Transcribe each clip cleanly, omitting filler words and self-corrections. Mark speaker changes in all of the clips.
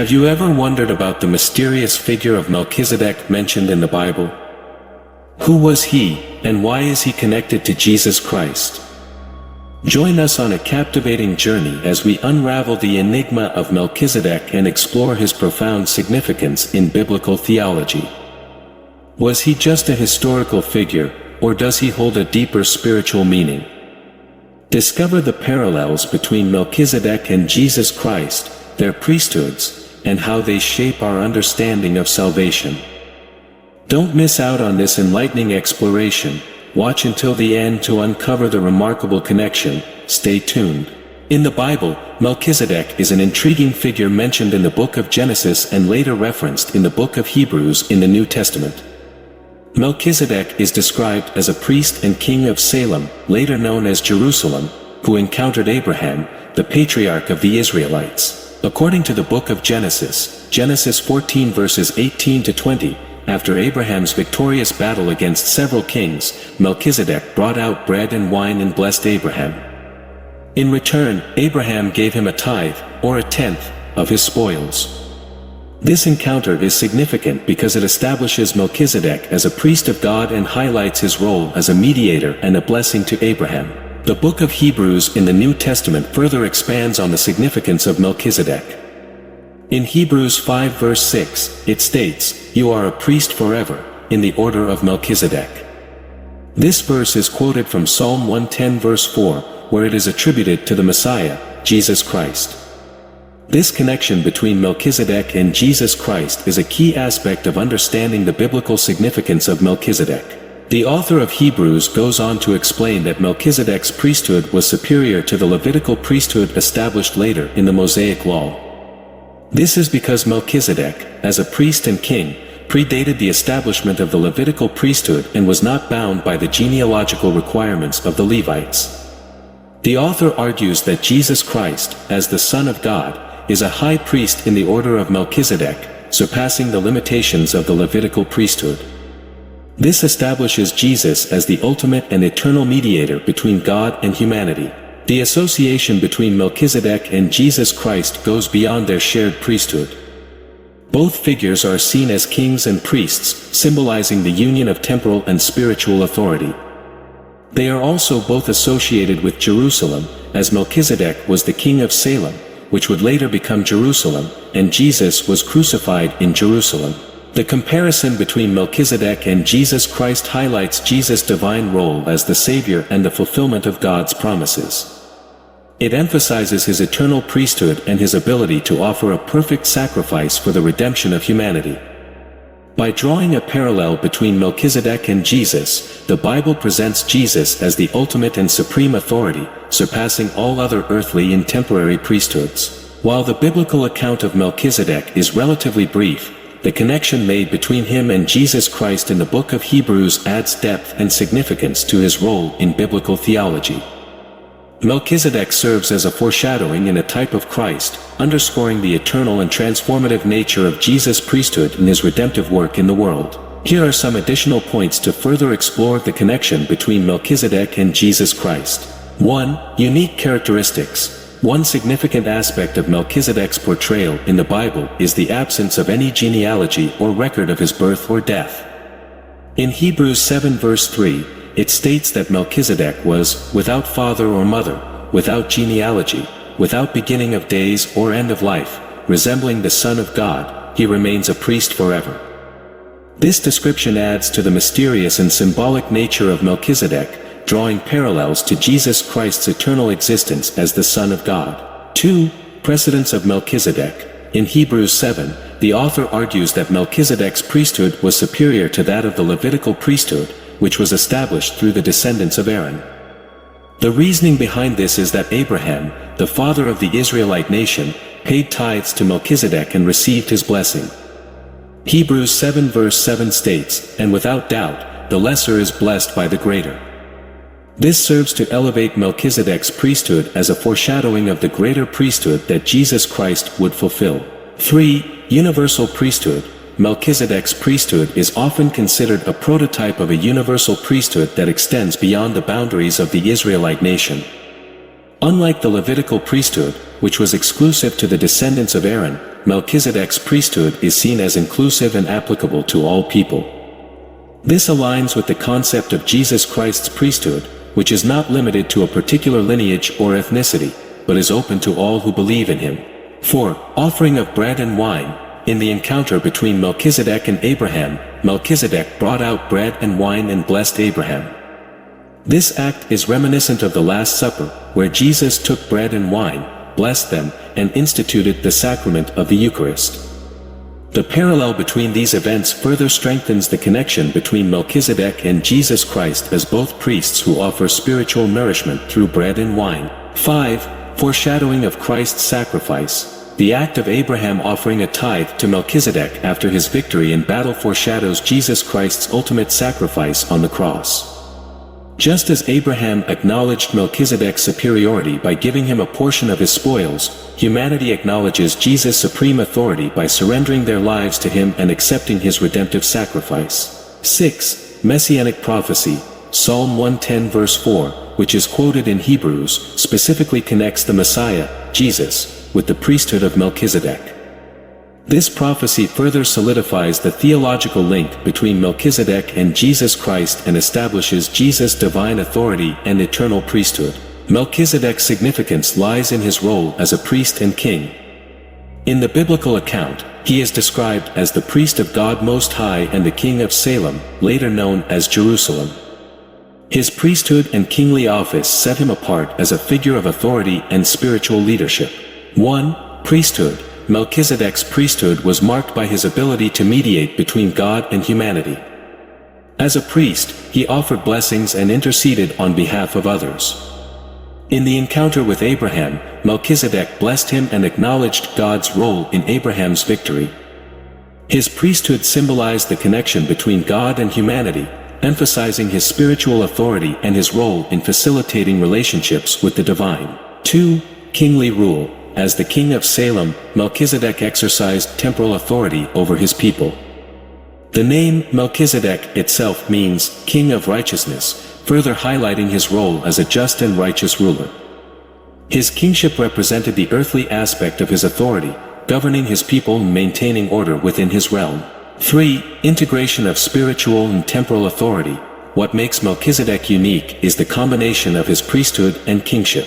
Speaker 1: Have you ever wondered about the mysterious figure of Melchizedek mentioned in the Bible? Who was he, and why is he connected to Jesus Christ? Join us on a captivating journey as we unravel the enigma of Melchizedek and explore his profound significance in biblical theology. Was he just a historical figure, or does he hold a deeper spiritual meaning? Discover the parallels between Melchizedek and Jesus Christ, their priesthoods, and how they shape our understanding of salvation. Don't miss out on this enlightening exploration. Watch until the end to uncover the remarkable connection. Stay tuned. In the Bible, Melchizedek is an intriguing figure mentioned in the book of Genesis and later referenced in the book of Hebrews in the New Testament. Melchizedek is described as a priest and king of Salem, later known as Jerusalem, who encountered Abraham, the patriarch of the Israelites. According to the book of Genesis, Genesis 14 verses 18 to 20, after Abraham's victorious battle against several kings, Melchizedek brought out bread and wine and blessed Abraham. In return, Abraham gave him a tithe, or a tenth, of his spoils. This encounter is significant because it establishes Melchizedek as a priest of God and highlights his role as a mediator and a blessing to Abraham. The book of Hebrews in the New Testament further expands on the significance of Melchizedek. In Hebrews 5 verse 6, it states, "You are a priest forever, in the order of Melchizedek." This verse is quoted from Psalm 110 verse 4, where it is attributed to the Messiah, Jesus Christ. This connection between Melchizedek and Jesus Christ is a key aspect of understanding the biblical significance of Melchizedek. The author of Hebrews goes on to explain that Melchizedek's priesthood was superior to the Levitical priesthood established later in the Mosaic Law. This is because Melchizedek, as a priest and king, predated the establishment of the Levitical priesthood and was not bound by the genealogical requirements of the Levites. The author argues that Jesus Christ, as the Son of God, is a high priest in the order of Melchizedek, surpassing the limitations of the Levitical priesthood. This establishes Jesus as the ultimate and eternal mediator between God and humanity. The association between Melchizedek and Jesus Christ goes beyond their shared priesthood. Both figures are seen as kings and priests, symbolizing the union of temporal and spiritual authority. They are also both associated with Jerusalem, as Melchizedek was the king of Salem, which would later become Jerusalem, and Jesus was crucified in Jerusalem. The comparison between Melchizedek and Jesus Christ highlights Jesus' divine role as the Savior and the fulfillment of God's promises. It emphasizes his eternal priesthood and his ability to offer a perfect sacrifice for the redemption of humanity. By drawing a parallel between Melchizedek and Jesus, the Bible presents Jesus as the ultimate and supreme authority, surpassing all other earthly and temporary priesthoods. While the biblical account of Melchizedek is relatively brief, the connection made between him and Jesus Christ in the book of Hebrews adds depth and significance to his role in biblical theology. Melchizedek serves as a foreshadowing and a type of Christ, underscoring the eternal and transformative nature of Jesus' priesthood and his redemptive work in the world. Here are some additional points to further explore the connection between Melchizedek and Jesus Christ. 1. Unique characteristics. One significant aspect of Melchizedek's portrayal in the Bible is the absence of any genealogy or record of his birth or death. In Hebrews 7 verse 3, it states that Melchizedek was without father or mother, without genealogy, without beginning of days or end of life, resembling the Son of God, he remains a priest forever. This description adds to the mysterious and symbolic nature of Melchizedek, drawing parallels to Jesus Christ's eternal existence as the Son of God. 2. Precedence of Melchizedek. In Hebrews 7, the author argues that Melchizedek's priesthood was superior to that of the Levitical priesthood, which was established through the descendants of Aaron. The reasoning behind this is that Abraham, the father of the Israelite nation, paid tithes to Melchizedek and received his blessing. Hebrews 7 verse 7 states, "And without doubt, the lesser is blessed by the greater." This serves to elevate Melchizedek's priesthood as a foreshadowing of the greater priesthood that Jesus Christ would fulfill. 3. Universal priesthood. Melchizedek's priesthood is often considered a prototype of a universal priesthood that extends beyond the boundaries of the Israelite nation. Unlike the Levitical priesthood, which was exclusive to the descendants of Aaron, Melchizedek's priesthood is seen as inclusive and applicable to all people. This aligns with the concept of Jesus Christ's priesthood, which is not limited to a particular lineage or ethnicity, but is open to all who believe in him. 4. Offering of bread and wine. In the encounter between Melchizedek and Abraham, Melchizedek brought out bread and wine and blessed Abraham. This act is reminiscent of the Last Supper, where Jesus took bread and wine, blessed them, and instituted the sacrament of the Eucharist. The parallel between these events further strengthens the connection between Melchizedek and Jesus Christ as both priests who offer spiritual nourishment through bread and wine. 5. Foreshadowing of Christ's sacrifice. The act of Abraham offering a tithe to Melchizedek after his victory in battle foreshadows Jesus Christ's ultimate sacrifice on the cross. Just as Abraham acknowledged Melchizedek's superiority by giving him a portion of his spoils, humanity acknowledges Jesus' supreme authority by surrendering their lives to him and accepting his redemptive sacrifice. 6. Messianic prophecy. Psalm 110 verse 4, which is quoted in Hebrews, specifically connects the Messiah, Jesus, with the priesthood of Melchizedek. This prophecy further solidifies the theological link between Melchizedek and Jesus Christ and establishes Jesus' divine authority and eternal priesthood. Melchizedek's significance lies in his role as a priest and king. In the biblical account, he is described as the priest of God Most High and the king of Salem, later known as Jerusalem. His priesthood and kingly office set him apart as a figure of authority and spiritual leadership. 1. Priesthood. Melchizedek's priesthood was marked by his ability to mediate between God and humanity. As a priest, he offered blessings and interceded on behalf of others. In the encounter with Abraham, Melchizedek blessed him and acknowledged God's role in Abraham's victory. His priesthood symbolized the connection between God and humanity, emphasizing his spiritual authority and his role in facilitating relationships with the divine. 2. Kingly rule. As the king of Salem, Melchizedek exercised temporal authority over his people. The name Melchizedek itself means king of righteousness, further highlighting his role as a just and righteous ruler. His kingship represented the earthly aspect of his authority, governing his people and maintaining order within his realm. 3. Integration of spiritual and temporal authority. What makes Melchizedek unique is the combination of his priesthood and kingship.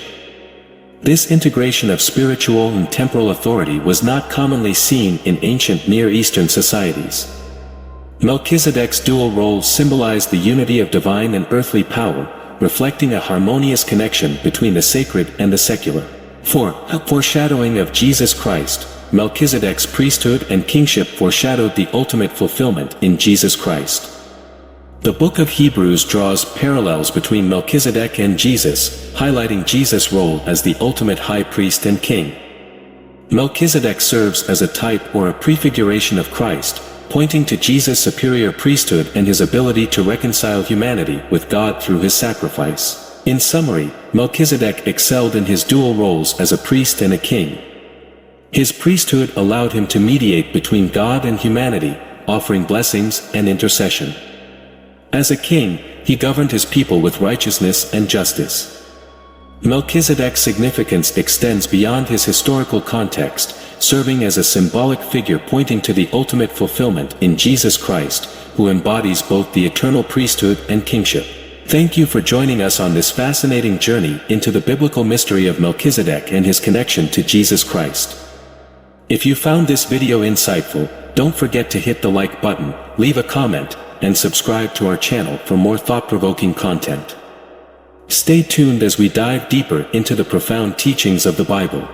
Speaker 1: This integration of spiritual and temporal authority was not commonly seen in ancient Near Eastern societies. Melchizedek's dual roles symbolized the unity of divine and earthly power, reflecting a harmonious connection between the sacred and the secular. 4. Foreshadowing of Jesus Christ. Melchizedek's priesthood and kingship foreshadowed the ultimate fulfillment in Jesus Christ. The book of Hebrews draws parallels between Melchizedek and Jesus, highlighting Jesus' role as the ultimate high priest and king. Melchizedek serves as a type or a prefiguration of Christ, pointing to Jesus' superior priesthood and his ability to reconcile humanity with God through his sacrifice. In summary, Melchizedek excelled in his dual roles as a priest and a king. His priesthood allowed him to mediate between God and humanity, offering blessings and intercession. As a king, he governed his people with righteousness and justice. Melchizedek's significance extends beyond his historical context, serving as a symbolic figure pointing to the ultimate fulfillment in Jesus Christ, who embodies both the eternal priesthood and kingship. Thank you for joining us on this fascinating journey into the biblical mystery of Melchizedek and his connection to Jesus Christ. If you found this video insightful, don't forget to hit the like button, leave a comment, and subscribe to our channel for more thought-provoking content. Stay tuned as we dive deeper into the profound teachings of the Bible.